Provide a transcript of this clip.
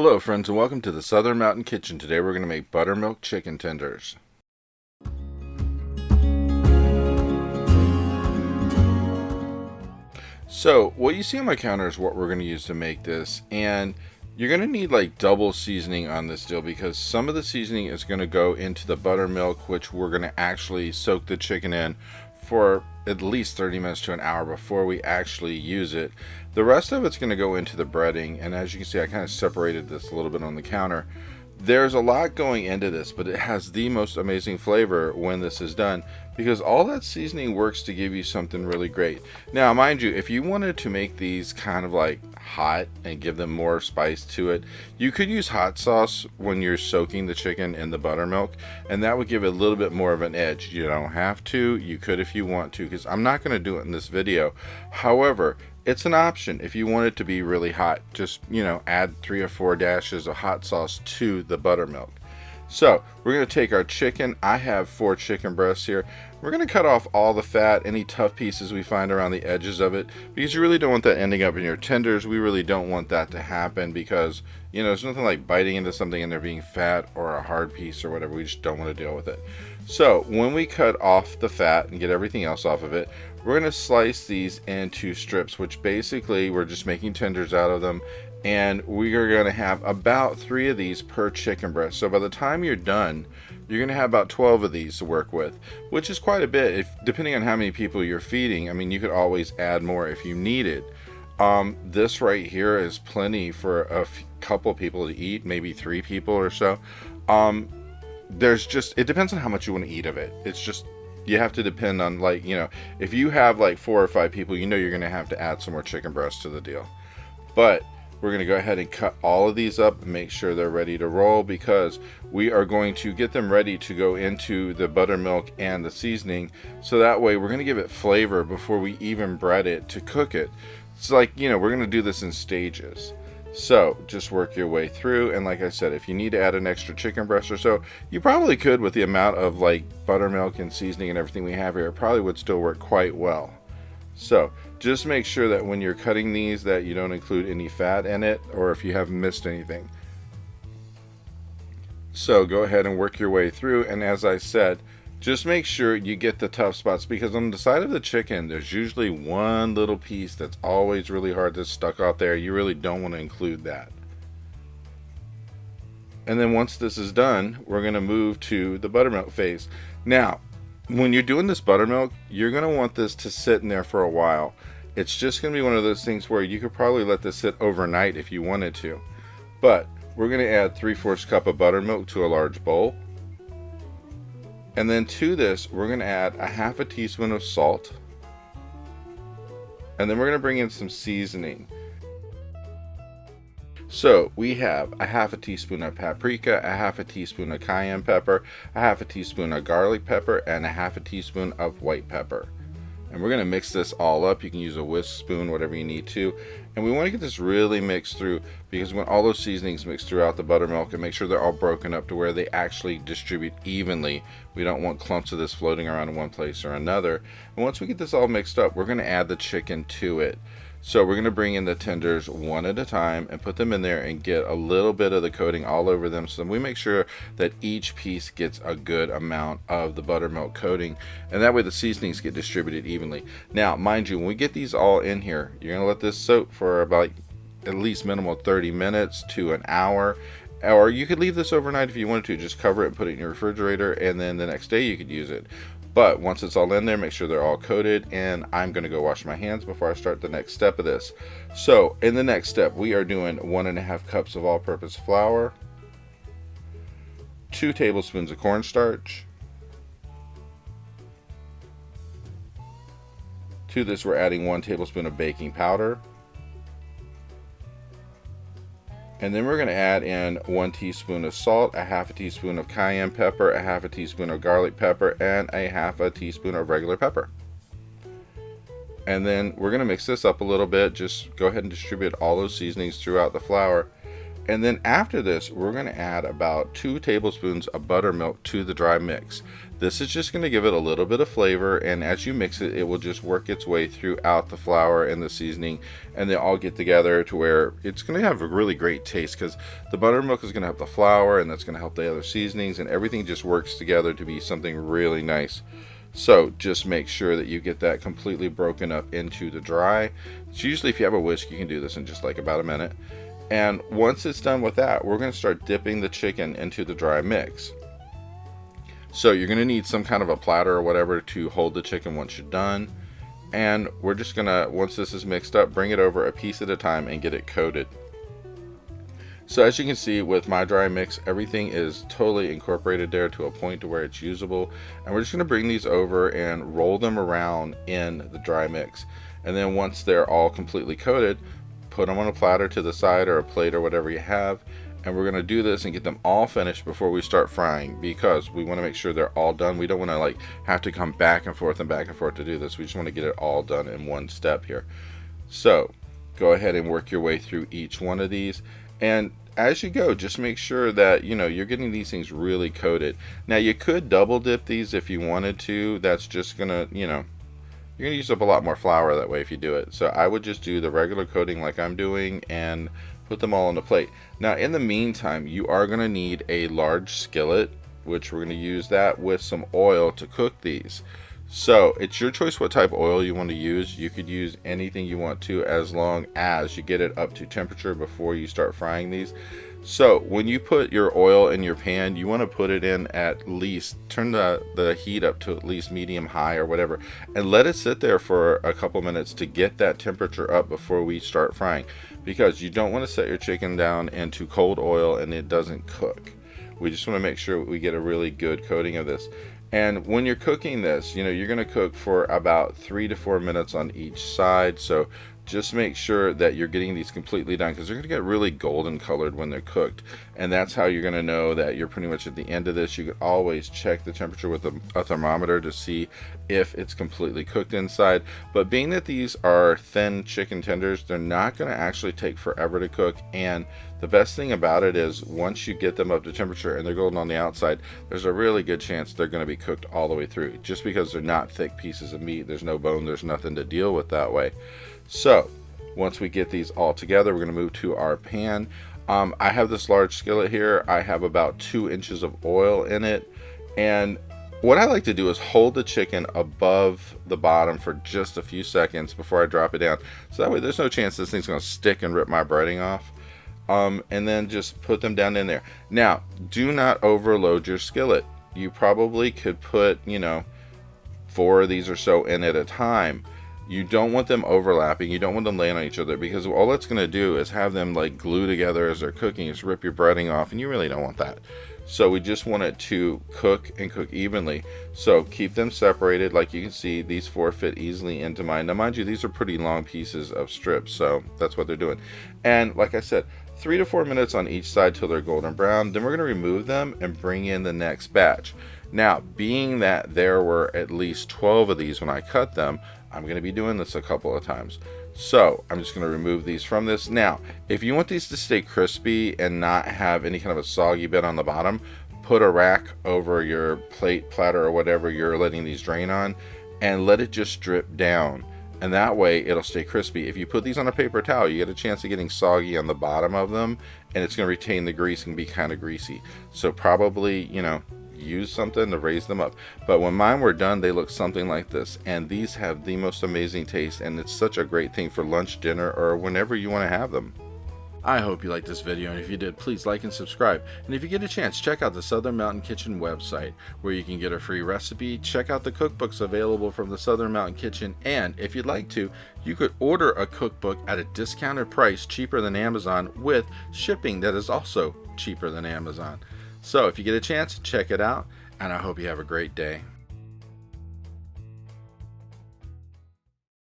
Hello friends and welcome to the Southern Mountain Kitchen. Today we're going to make buttermilk chicken tenders. So what you see on my counter is what we're going to use to make this, and you're going to need like double seasoning on this deal because some of the seasoning is going to go into the buttermilk, which we're going to actually soak the chicken in for at least 30 minutes to an hour before we actually use it. The rest of it's going to go into the breading, and as you can see I kind of separated this a little bit on the counter. There's a lot going into this, but it has the most amazing flavor when this is done because all that seasoning works to give you something really great. Now mind you, if you wanted to make these kind of like hot and give them more spice to it, you could use hot sauce when you're soaking the chicken in the buttermilk, and that would give it a little bit more of an edge. You don't have to, you could if you want to, because I'm not going to do it in this video. However, it's an option if you want it to be really hot. Just, add 3 or 4 dashes of hot sauce to the buttermilk. So we're going to take our chicken. I have 4 chicken breasts here. We're going to cut off all the fat, any tough pieces we find around the edges of it, because you really don't want that ending up in your tenders. We really don't want that to happen because, there's nothing like biting into something and there being fat or a hard piece or whatever. We just don't want to deal with it. So when we cut off the fat and get everything else off of it, we're going to slice these into strips, which basically we're just making tenders out of them, and we are going to have about 3 of these per chicken breast. So by the time you're done, you're going to have about 12 of these to work with, which is quite a bit depending on how many people you're feeding. I mean, you could always add more if you need it. This right here is plenty for a couple people to eat, maybe 3 people or so. It depends on how much you want to eat of it. It's just, you have to depend on, if you have like 4 or 5 people, you're going to have to add some more chicken breast to the deal. But we're going to go ahead and cut all of these up and make sure they're ready to roll, because we are going to get them ready to go into the buttermilk and the seasoning. So that way we're going to give it flavor before we even bread it to cook it. It's like, we're going to do this in stages. So just work your way through, and like I said, if you need to add an extra chicken breast or so, you probably could. With the amount of like buttermilk and seasoning and everything we have here, it probably would still work quite well. So just make sure that when you're cutting these that you don't include any fat in it, or if you have missed anything. So go ahead and work your way through, and as I said, just make sure you get the tough spots, because on the side of the chicken there's usually one little piece that's always really hard that's stuck out there. You really don't want to include that. And then once this is done, we're going to move to the buttermilk phase. Now when you're doing this buttermilk, you're going to want this to sit in there for a while. It's just going to be one of those things where you could probably let this sit overnight if you wanted to. But we're going to add 3/4 cup of buttermilk to a large bowl. And then to this, we're going to add a 1/2 teaspoon of salt. And then we're going to bring in some seasoning. So we have a 1/2 teaspoon of paprika, a 1/2 teaspoon of cayenne pepper, a 1/2 teaspoon of garlic pepper, and a 1/2 teaspoon of white pepper. And we're going to mix this all up. You can use a whisk spoon, whatever you need to. And we want to get this really mixed through, because when all those seasonings mix throughout the buttermilk, and make sure they're all broken up to where they actually distribute evenly. We don't want clumps of this floating around in one place or another. And once we get this all mixed up, we're going to add the chicken to it. So we're going to bring in the tenders one at a time and put them in there and get a little bit of the coating all over them, so we make sure that each piece gets a good amount of the buttermilk coating, and that way the seasonings get distributed evenly. Now mind you, when we get these all in here, you're going to let this soak for about at least minimal 30 minutes to an hour. Or you could leave this overnight if you wanted to. Just cover it and put it in your refrigerator, and then the next day you could use it. But once it's all in there, make sure they're all coated, and I'm going to go wash my hands before I start the next step of this. So in the next step, we are doing 1.5 cups of all-purpose flour, 2 tablespoons of cornstarch. To this, we're adding 1 tablespoon of baking powder. And then we're going to add in 1 teaspoon of salt, a 1/2 teaspoon of cayenne pepper, a 1/2 teaspoon of garlic pepper, and a 1/2 teaspoon of regular pepper. And then we're going to mix this up a little bit. Just go ahead and distribute all those seasonings throughout the flour. And then after this, we're going to add about 2 tablespoons of buttermilk to the dry mix. This is just going to give it a little bit of flavor, and as you mix it, it will just work its way throughout the flour and the seasoning, and they all get together to where it's going to have a really great taste, because the buttermilk is going to help the flour, and that's going to help the other seasonings, and everything just works together to be something really nice. So just make sure that you get that completely broken up into the dry. So usually if you have a whisk, you can do this in just like about a minute. And once it's done with that, we're going to start dipping the chicken into the dry mix. So you're going to need some kind of a platter or whatever to hold the chicken once you're done. And we're just going to, once this is mixed up, bring it over a piece at a time and get it coated. So as you can see with my dry mix, everything is totally incorporated there to a point to where it's usable. And we're just going to bring these over and roll them around in the dry mix. And then once they're all completely coated, put them on a platter to the side or a plate or whatever you have. And we're going to do this and get them all finished before we start frying, because we want to make sure they're all done. We don't want to like have to come back and forth to do this. We just want to get it all done in one step here. So go ahead and work your way through each one of these. And as you go, just make sure that you're getting these things really coated. Now you could double dip these if you wanted to. That's just gonna, you're gonna use up a lot more flour that way if you do it. So I would just do the regular coating like I'm doing and put them all on the plate. Now in the meantime, you are gonna need a large skillet, which we're gonna use that with some oil to cook these. So it's your choice what type of oil you want to use. You could use anything you want to, as long as you get it up to temperature before you start frying these. So when you put your oil in your pan, you want to put it in at least, turn the heat up to at least medium high or whatever, and let it sit there for a couple minutes to get that temperature up before we start frying, because you don't want to set your chicken down into cold oil and it doesn't cook. We just want to make sure we get a really good coating of this. And when you're cooking this, you're going to cook for about 3 to 4 minutes on each side. So just make sure that you're getting these completely done, because they're going to get really golden colored when they're cooked. And that's how you're going to know that you're pretty much at the end of this. You could always check the temperature with a thermometer to see if it's completely cooked inside. But being that these are thin chicken tenders, they're not going to actually take forever to cook. And the best thing about it is once you get them up to temperature and they're golden on the outside, there's a really good chance they're going to be cooked all the way through, just because they're not thick pieces of meat. There's no bone, there's nothing to deal with that way. So once we get these all together, we're going to move to our pan. I have this large skillet here. I have about 2 inches of oil in it, and what I like to do is hold the chicken above the bottom for just a few seconds before I drop it down, so that way there's no chance this thing's going to stick and rip my breading off. And then just put them down in there. Now do not overload your skillet. You probably could put 4 of these or so in at a time. You don't want them overlapping. You don't want them laying on each other, because all that's going to do is have them like glue together as they're cooking. Just rip your breading off, and you really don't want that. So we just want it to cook and cook evenly. So keep them separated. Like you can see, these 4 fit easily into mine. Now mind you, these are pretty long pieces of strips, so that's what they're doing. And like I said, 3 to 4 minutes on each side till they're golden brown. Then we're going to remove them and bring in the next batch. Now, being that there were at least 12 of these when I cut them, I'm going to be doing this a couple of times. So I'm just going to remove these from this. Now, if you want these to stay crispy and not have any kind of a soggy bit on the bottom, put a rack over your plate, platter, or whatever you're letting these drain on, and let it just drip down. And that way it'll stay crispy. If you put these on a paper towel, you get a chance of getting soggy on the bottom of them, and it's going to retain the grease and be kind of greasy. So probably, use something to raise them up. But when mine were done, they look something like this, and these have the most amazing taste, and it's such a great thing for lunch, dinner, or whenever you want to have them. I hope you liked this video, and if you did, please like and subscribe. And if you get a chance, check out the Southern Mountain Kitchen website, where you can get a free recipe, check out the cookbooks available from the Southern Mountain Kitchen, and if you'd like to, you could order a cookbook at a discounted price, cheaper than Amazon, with shipping that is also cheaper than Amazon. So if you get a chance, check it out, and I hope you have a great day.